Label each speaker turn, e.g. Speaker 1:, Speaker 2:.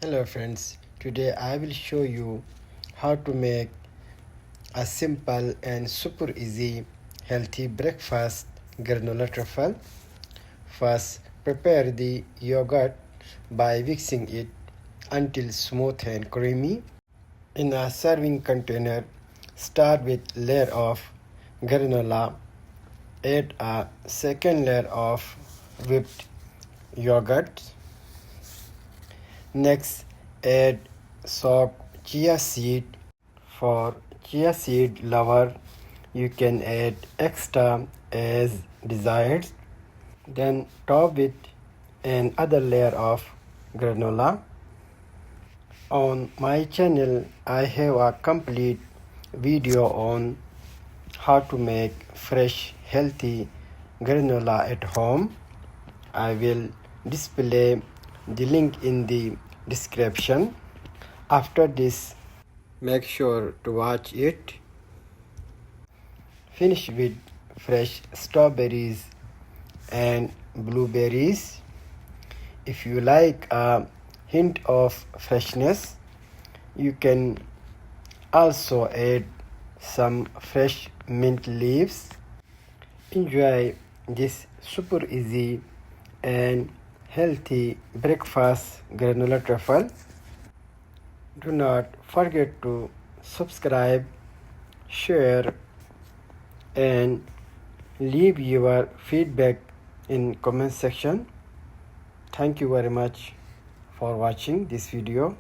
Speaker 1: Hello friends, today I will show you how to make a simple and super easy healthy breakfast granola truffle. First, prepare the yogurt by mixing it until smooth and creamy. In a serving container, start with layer of granola, add a second layer of whipped yogurt. Next, add soaked chia seed. For chia seed lover, you can add extra as desired. Then top with another layer of granola. On my channel, I have a complete video on how to make fresh, healthy granola at home. I will display the link in the description. After this, make sure to watch it. Finish with fresh strawberries and blueberries. If you like a hint of freshness, you can also add some fresh mint leaves. Enjoy this super easy and healthy breakfast granola truffle. Do not forget to subscribe, share, and leave your feedback in comment section. Thank you very much for watching this video.